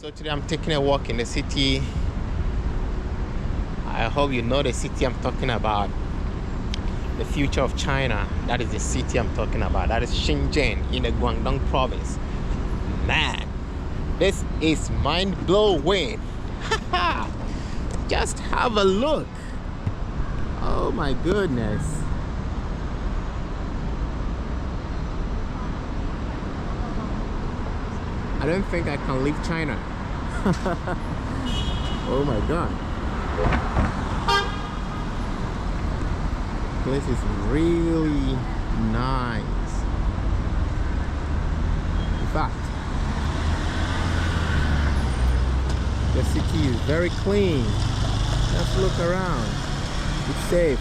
So today I'm taking a walk in the city. I hope you know the city I'm talking about. The future of China. That is the city I'm talking about. That is Shenzhen in the Guangdong province. Man, this is mind-blowing. Just have a look. Oh my goodness. I don't think I can leave China. Oh my god. This is really nice. In fact, the city is very clean. Let's look around. It's safe.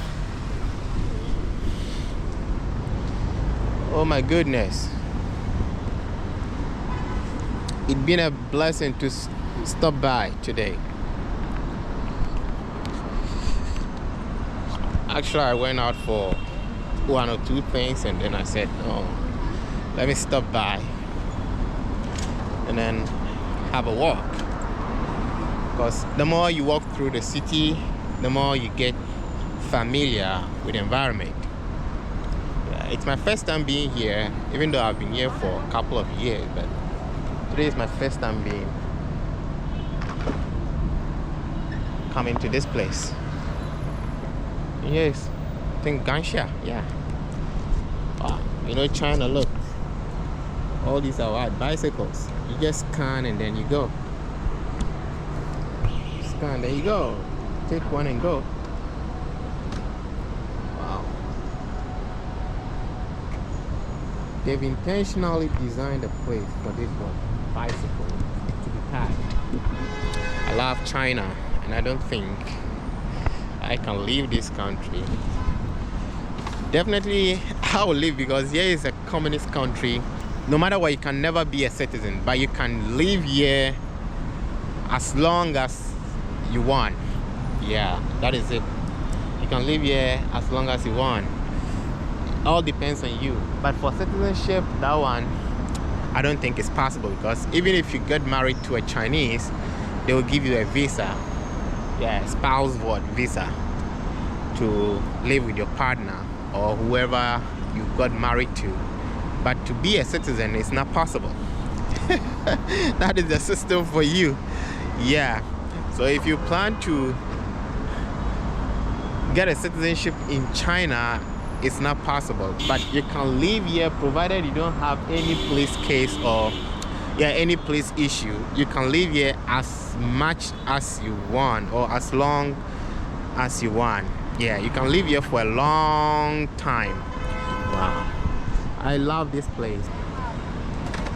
Oh my goodness. It's been a blessing to stop by today. Actually, I went out for one or two things and then I said, no, let me stop by and then have a walk. Because the more you walk through the city, the more you get familiar with the environment. It's my first time being here, even though I've been here for a couple of years, but today is my first time coming to this place. Yes, I think Gansha, yeah. Wow, you know China, look. All these are what? Bicycles. You just scan and then you go. Scan, there you go. Take one and go. Wow. They've intentionally designed a place for this one bicycle to be packed. I love China and I don't think I can leave this country. Definitely I will leave because here is a communist country. No matter what, you can never be a citizen, but you can live here as long as you want. Yeah, that is it. You can live here as long as you want. All depends on you. But for citizenship, that one I don't think it's possible, because even if you get married to a Chinese, they will give you a visa. Yeah, spouse visa to live with your partner or whoever you got married to. But to be a citizen is not possible. That is the system for you. Yeah. So if you plan to get a citizenship in China, it's not possible. But you can live here provided you don't have any police case or any police issue. You can live here as much as you want or as long as you want. Yeah, you can live here for a long time. Wow, I love this place.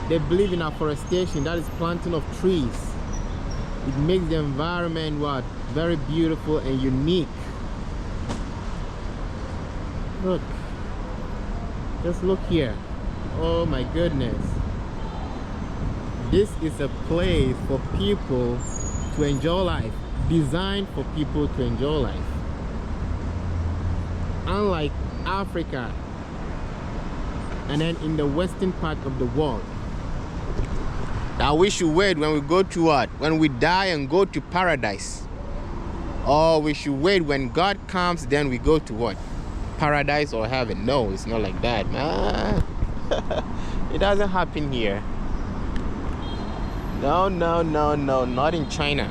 They believe in afforestation, that is planting of trees. It makes the environment what? Very beautiful and unique. Look, just look here. Oh my goodness. This is a place for people to enjoy life, designed for people to enjoy life. Unlike Africa and then in the western part of the world, that we should wait when we go to what? When we die and go to paradise. Or we should wait when God comes, then we go to what? Paradise or heaven. No, it's not like that, man. It doesn't happen here. No, not in China.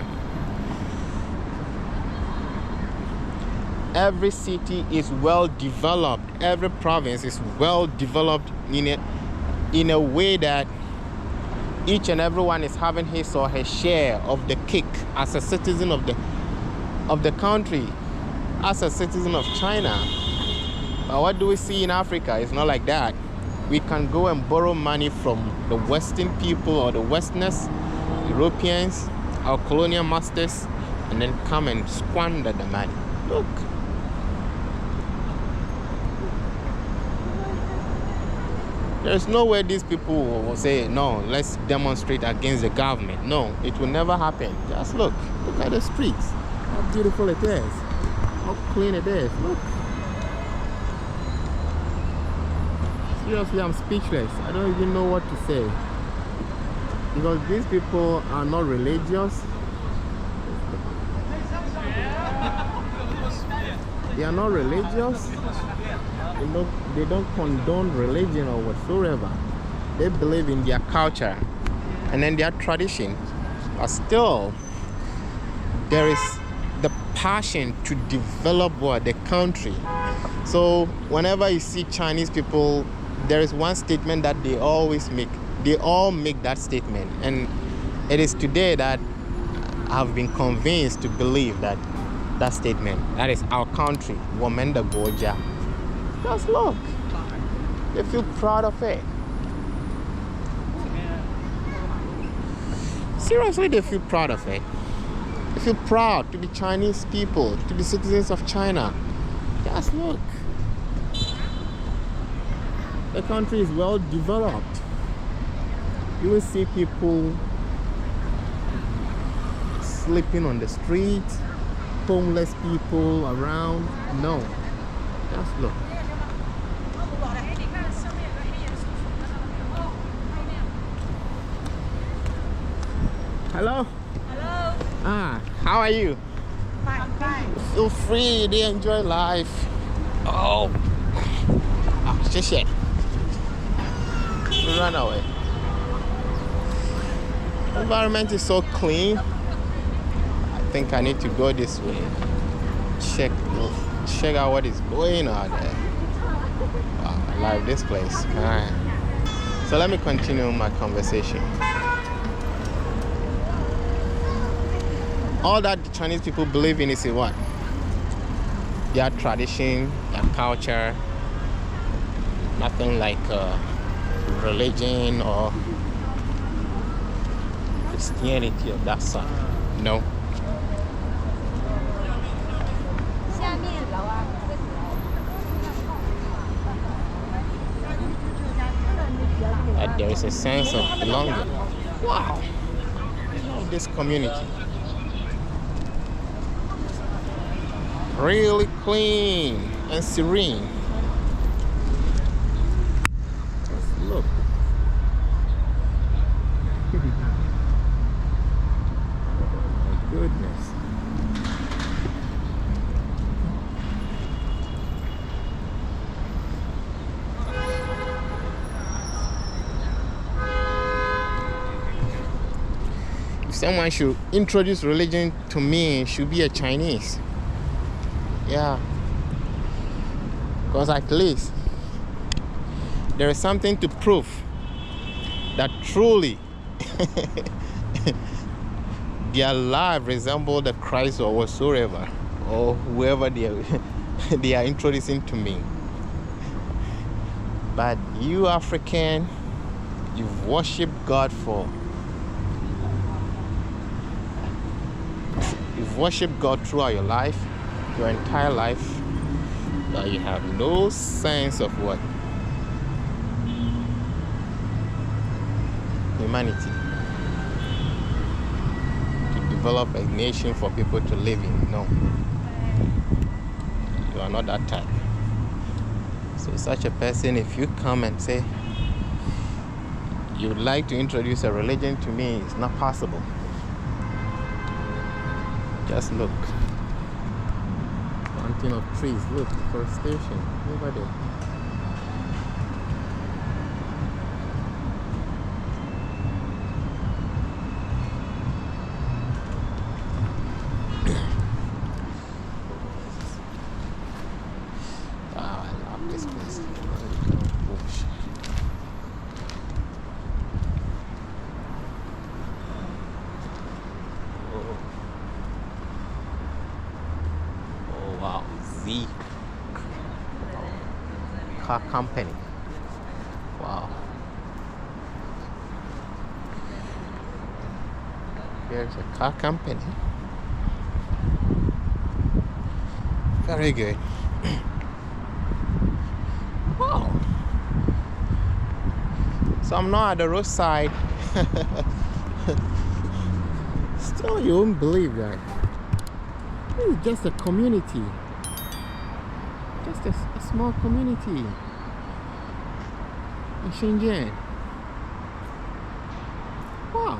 Every city is well developed. Every province is well developed in a way that each and everyone is having his or her share of the cake as a citizen of the country, as a citizen of China. But what do we see in Africa? It's not like that. We can go and borrow money from the Western people or the Westerners, Europeans, our colonial masters, and then come and squander the money. Look. There's no way these people will say, no, let's demonstrate against the government. No, it will never happen. Just look at the streets. How beautiful it is. How clean it is. Look. Seriously, I'm speechless. I don't even know what to say. Because these people are not religious. They are not religious. They don't condone religion or whatsoever. They believe in their culture and then their tradition. But still, there is the passion to develop the country. So whenever you see Chinese people, there is one statement that they always make. They all make that statement, and it is today that I've been convinced to believe that statement. That is our country, woman the Goja. Just look, they feel proud of it. Seriously, they feel proud of it. They feel proud to be Chinese people, to be citizens of China. Just look. The country is well developed. You will see people sleeping on the street, homeless people around. No, just look. Hello? Hello. How are you? Fine. Feel free, they enjoy life. Oh, shit. Run away. Environment is so clean. I think I need to go this way. Check out what is going on there. Wow, I love this place. So let me continue my conversation. All that the Chinese people believe in is what? Their tradition, their culture. Nothing like religion or Christianity of that sort. No. But there is a sense of belonging. Wow. I love this community. Really clean and serene. Just look. My goodness. If someone should introduce religion to me, it should be a Chinese. Yeah, because at least there is something to prove that truly their life resembles the Christ or whatsoever, or whoever they are introducing to me. But you African, you've worshipped God you've worshipped God throughout your life, your entire life, but you have no sense of what? Humanity. To develop a nation for people to live in. No. You are not that type. So such a person, if you come and say you would like to introduce a religion to me, it's not possible. Just look. Planting of trees, look, forestation over there. Wow, I love this place. Bush. Wow, Z car company. Wow. Here's a car company. Very good. Wow. So I'm not at the roadside. Still, you won't believe that. It's just a community. Just a small community in Shenzhen. Wow.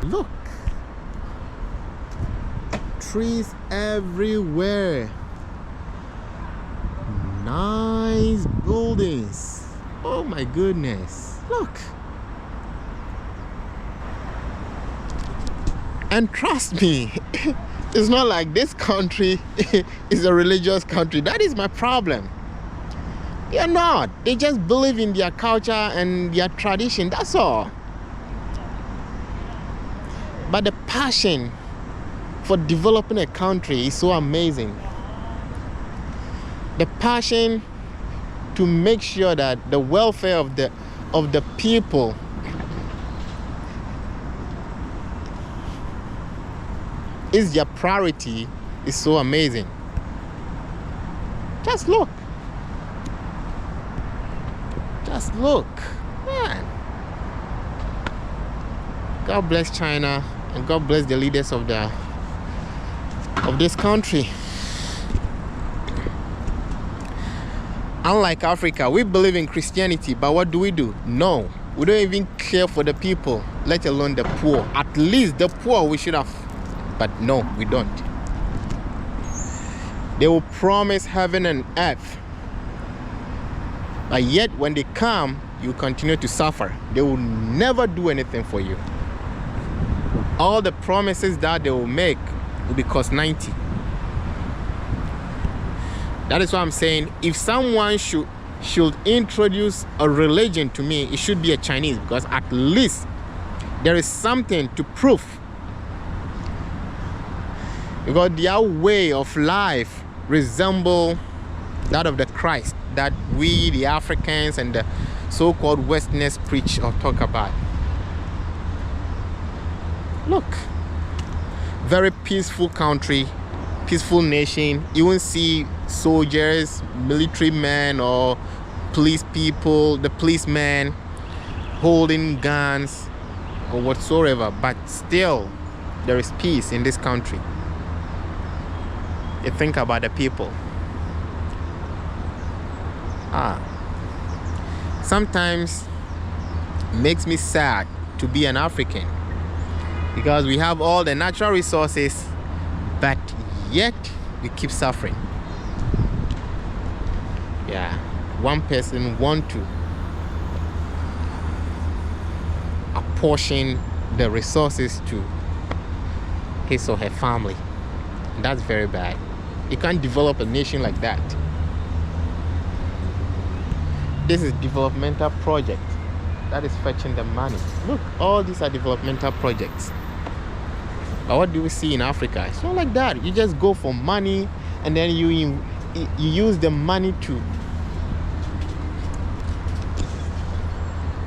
Look. Trees everywhere. Nice buildings. Oh my goodness. Look. And trust me, it's not like this country is a religious country. That is my problem. They're not. They just believe in their culture and their tradition. That's all. But the passion for developing a country is so amazing. The passion to make sure that the welfare of the people is their priority is so amazing. Just look. Just look. Man. God bless China and God bless the leaders of this country. Unlike Africa, we believe in Christianity, but what do? No, we don't even care for the people, let alone the poor. At least the poor we should have, but no, we don't. They will promise heaven and earth, but yet when they come, you continue to suffer. They will never do anything for you. All the promises that they will make will be cost 90. That is why I'm saying, if someone should introduce a religion to me, it should be a Chinese, because at least there is something to prove. Because their way of life resemble that of the Christ that we, the Africans and the so-called Westerners, preach or talk about. Look, very peaceful country, peaceful nation. You won't see soldiers, military men, or police people, the policemen holding guns or whatsoever, but still there is peace in this country. You think about the people. Sometimes it makes me sad to be an African, because we have all the natural resources, but yet we keep suffering. Yeah, one person want to apportion the resources to his or her family. That's very bad. You can't develop a nation like that. This is developmental project that is fetching the money. Look, all these are developmental projects. But what do we see in Africa? It's not like that. You just go for money and then you use the money to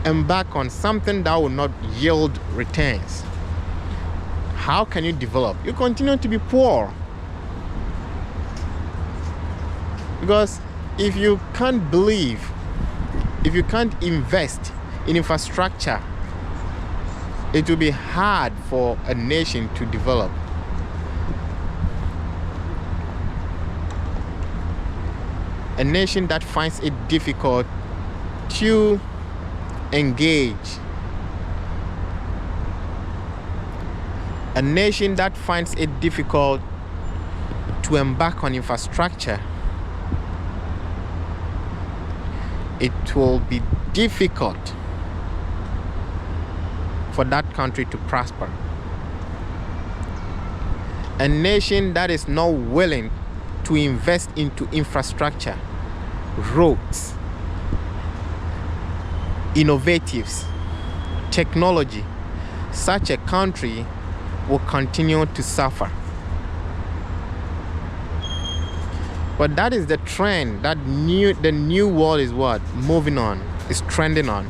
embark on something that will not yield returns. How can you develop? You continue to be poor. Because if you can't believe, if you can't invest in infrastructure, it will be hard for a nation to develop. A nation that finds it difficult to engage, a nation that finds it difficult to embark on infrastructure, it will be difficult for that country to prosper. A nation that is not willing to invest into infrastructure, roads, innovatives, technology, such a country will continue to suffer. But that is the trend that the new world is what? Moving on, is trending on.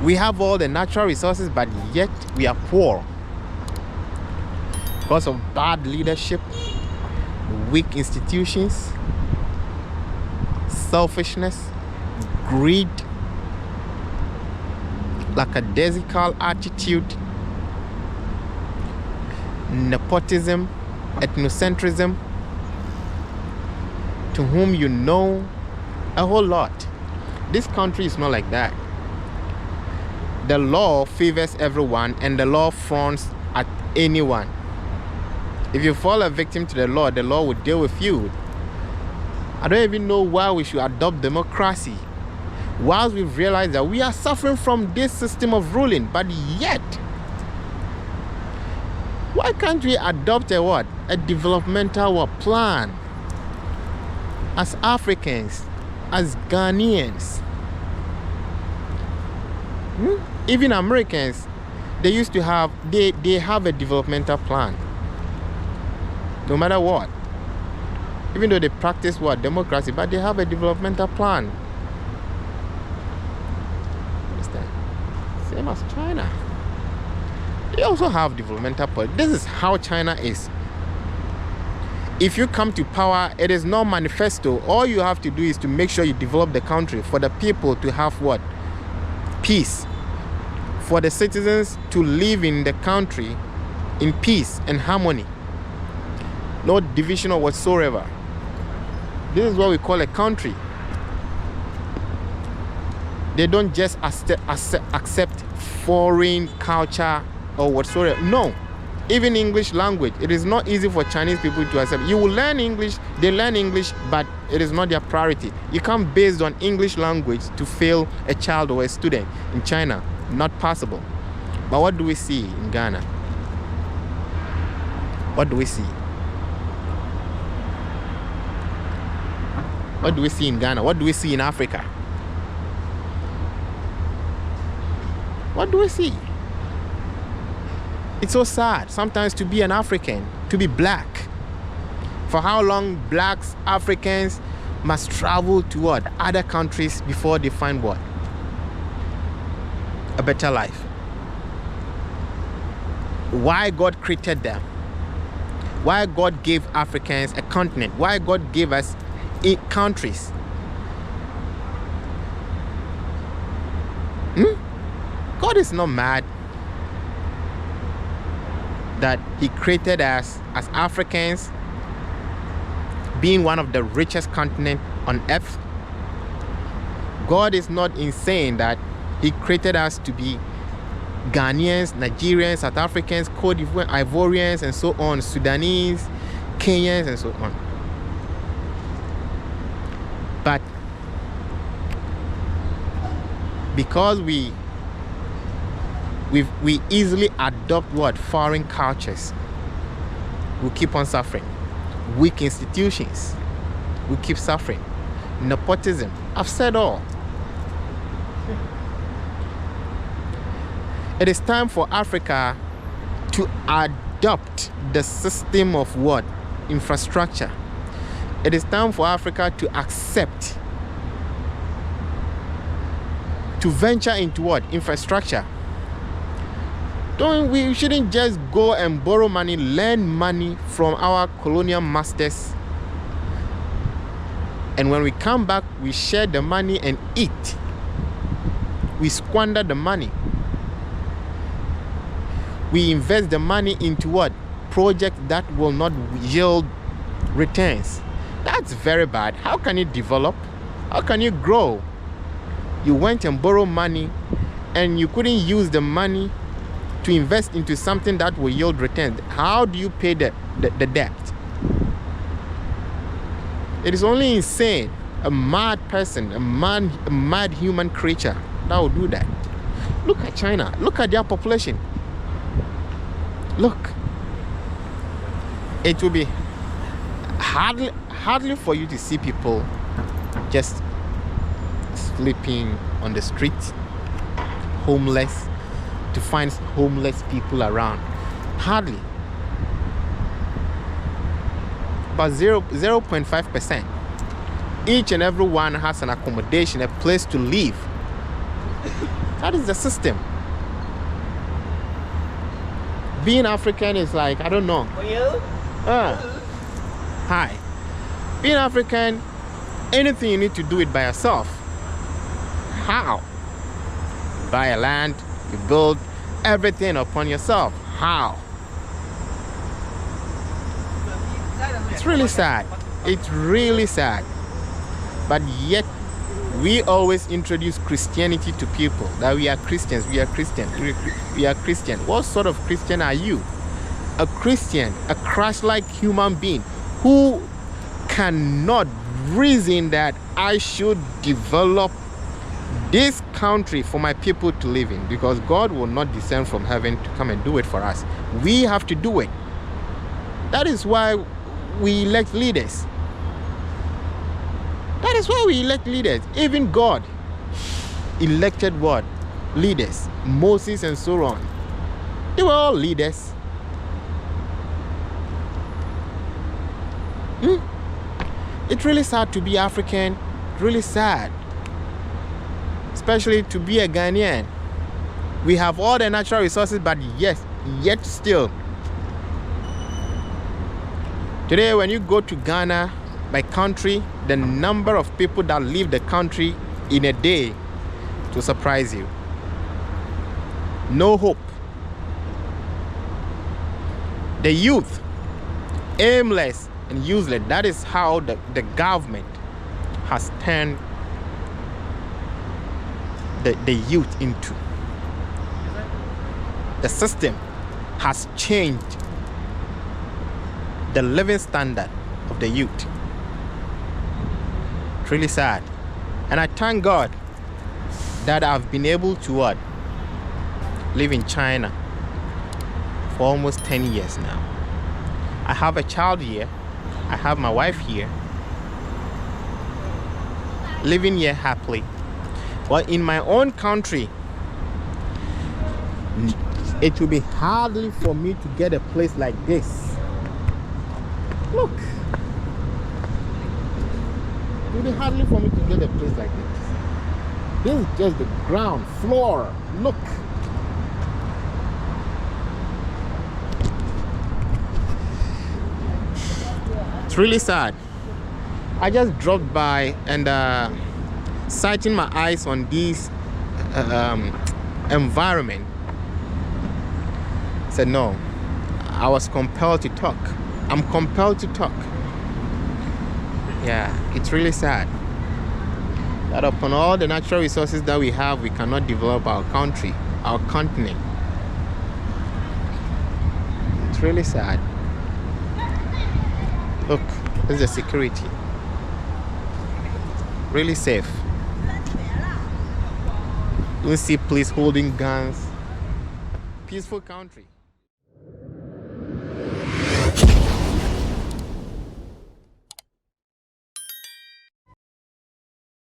We have all the natural resources, but yet we are poor because of bad leadership, weak institutions, selfishness, greed, lackadaisical attitude, nepotism, ethnocentrism, to whom you know a whole lot. This country is not like that. the law favors everyone and the law frowns at anyone. If you fall a victim to the law will deal with you. I don't even know why we should adopt democracy, whilst we've realized that we are suffering from this system of ruling. But yet, why can't we adopt a developmental plan as Africans, as Ghanaians? Even Americans, they have a developmental plan. No matter what. Even though they practice democracy, but they have a developmental plan. Understand? Same as China. They also have developmental plan. This is how China is. If you come to power, it is not manifesto. All you have to do is to make sure you develop the country for the people to have peace. For the citizens to live in the country in peace and harmony. No division or whatsoever. This is what we call a country. They don't just accept foreign culture or whatsoever. No. Even English language. It is not easy for Chinese people to accept. You will learn English, they learn English, but it is not their priority. You can't base on English language to fail a child or a student in China. Not possible. But what do we see in Ghana? What do we see? What do we see in Ghana? What do we see in Africa? What do we see? It's so sad sometimes to be an African, to be black. For how long blacks, Africans must travel to other countries before they find a better life? Why God created them? Why God gave Africans a continent? Why God gave us countries? God is not mad that he created us as Africans, being one of the richest continents on earth. God is not insane that he created us to be Ghanaians, Nigerians, South Africans, Cote d'Ivoire, Ivorians, and so on, Sudanese, Kenyans, and so on. But because we easily adopt foreign cultures, we keep on suffering. Weak institutions, we keep suffering. Nepotism, I've said all. It is time for Africa to adopt the system of infrastructure. It is time for Africa to accept, to venture into infrastructure. We shouldn't just go and borrow money, lend money from our colonial masters, and when we come back, we share the money and eat. We squander the money. We invest the money into projects that will not yield returns. That's very bad. How can you develop? How can you grow? You went and borrowed money and you couldn't use the money to invest into something that will yield returns. How do you pay the debt? It is only insane, a mad person, a mad human creature that will do that. Look at China. Look at their population. Look. It will be hardly for you to see people just sleeping on the street, homeless, to find homeless people around. Hardly. About 0.5%. Each and every one has an accommodation, a place to live. That is the system. Being African is like, I don't know. Hi. Being African, anything you need to do it by yourself. How? Buy a land, you build everything upon yourself. How? It's really sad. It's really sad. But yet We always introduce Christianity to people, that we are Christians, we are Christian, we are Christian. What sort of Christian are you? A Christian, a Christ-like human being who cannot reason that I should develop this country for my people to live in, because God will not descend from heaven to come and do it for us. We have to do it. That is why we elect leaders. That is why we elect leaders. Even God elected what? Leaders. Moses and so on. They were all leaders. It's really sad to be African. Really sad. Especially to be a Ghanaian. We have all the natural resources, but yes, yet still. Today, when you go to Ghana, my country, the number of people that leave the country in a day to surprise you. No hope. The youth, aimless and useless. That is how the government has turned the youth into. The system has changed the living standard of the youth. It's really sad. And I thank God that I've been able to what? Live in China for almost 10 years now. I have a child here. I have my wife here. Living here happily. But in my own country, it will be hardly for me to get a place like this. Look. It will be hardly for me to get a place like this. This is just the ground floor. Look. It's really sad. I just dropped by and sighting my eyes on this environment. Said no. I was compelled to talk. I'm compelled to talk. Yeah, it's really sad that upon all the natural resources that we have, we cannot develop our country, our continent. It's really sad. Look, this is the security. Really safe. You see police holding guns. Peaceful country.